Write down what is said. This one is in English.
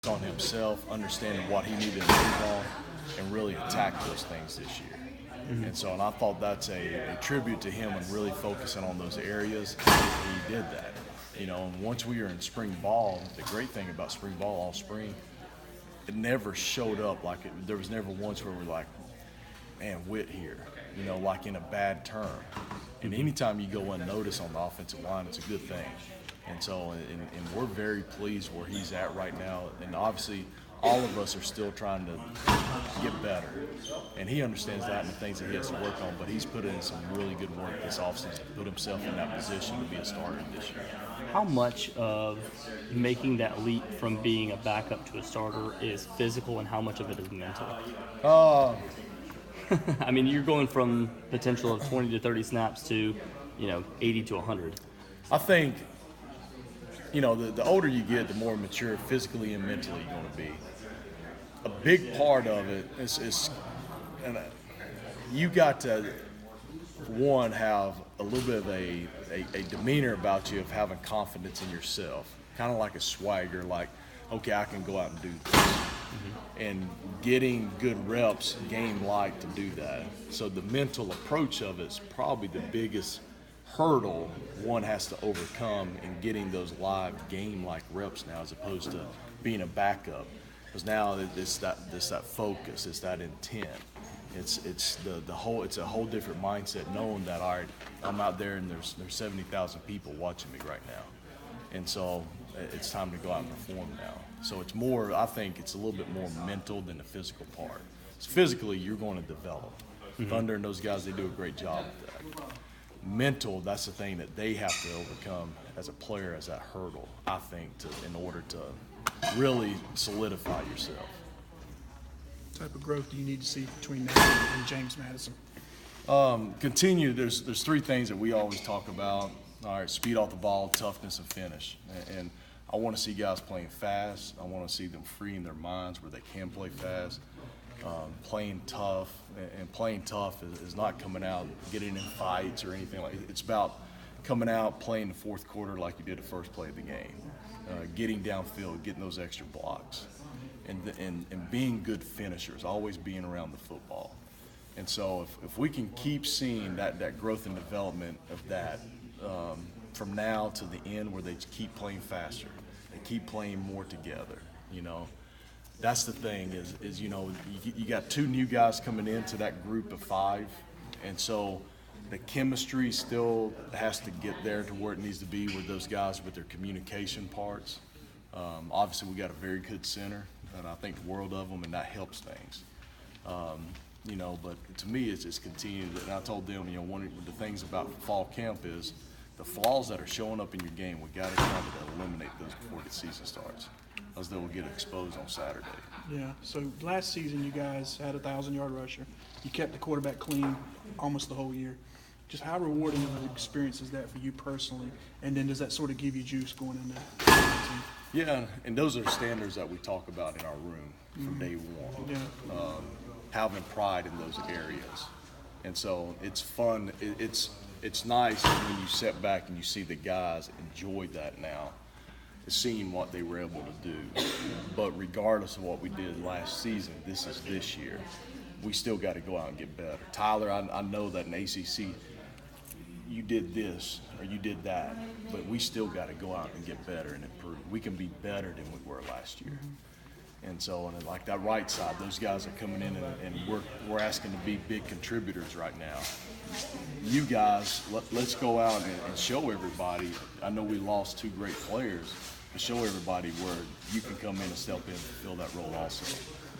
on himself, understanding what he needed to move on, and really attack those things this year. And so, and I thought that's a tribute to him and really focusing on those areas. He did that. You know, and once we were in spring ball, the great thing about spring ball all spring, it never showed up there was never once where we're like, man, Witt here, you know, like in a bad term. And anytime you go unnoticed on the offensive line, it's a good thing. And so, and we're very pleased where he's at right now. And obviously, all of us are still trying to get better. And he understands that and the things that he has to work on, but he's put in some really good work this offseason to put himself in that position to be a starter this year. How much of making that leap from being a backup to a starter is physical and how much of it is mental? I mean, you're going from potential of 20 to 30 snaps to, 80 to 100. I think, the older you get, the more mature physically and mentally you're going to be. A big part of it is you got to, one, have a little bit of a demeanor about you of having confidence in yourself, kind of like a swagger, like, okay, I can go out and do this. And getting good reps game-like to do that. So the mental approach of it is probably the biggest hurdle one has to overcome in getting those live game-like reps now, as opposed to being a backup. Because now it's that focus, it's that intent. It's a whole different mindset, knowing that, all right, I'm out there and there's 70,000 people watching me right now, and so it's time to go out and perform now. So it's more, I think it's a little bit more mental than the physical part. So physically, you're going to develop. Thunder and those guys, they do a great job with that. Mental, that's the thing that they have to overcome as a player, as that hurdle, I think, in order to really solidify yourself. What type of growth do you need to see between now and James Madison? Continue. There's three things that we always talk about. All right, speed off the ball, toughness, and finish. And I want to see guys playing fast. I want to see them freeing their minds where they can play fast, playing tough. And playing tough is not coming out, getting in fights or anything like that. It's about coming out, playing the fourth quarter like you did the first play of the game, getting downfield, getting those extra blocks, and being good finishers, always being around the football. And so if we can keep seeing that growth and development of that from now to the end, where they keep playing faster, they keep playing more together, that's the thing is you got two new guys coming into that group of five, and so the chemistry still has to get there to where it needs to be with those guys with their communication parts. Obviously, we got a very good center, and I think the world of them, and that helps things. But to me, it's continued. And I told them, one of the things about fall camp is the flaws that are showing up in your game, we got to try to eliminate those before the season starts, else they will get exposed on Saturday. Yeah, so last season you guys had a 1,000-yard rusher. You kept the quarterback clean almost the whole year. Just how rewarding of an experience is that for you personally? And then does that sort of give you juice going into the season? Yeah, and those are standards that we talk about in our room from day one. Yeah. Having pride in those areas. And so it's fun. It's nice when you sit back and you see the guys enjoy that now, seeing what they were able to do. But regardless of what we did last season, this is this year. We still got to go out and get better. Tyler, I know that in ACC, you did this or you did that, but we still got to go out and get better and improve. We can be better than we were last year. And so, and like that right side, those guys are coming in and we're asking to be big contributors right now. You guys, let's go out and show everybody. I know we lost two great players, but show everybody where you can come in and step in and fill that role also.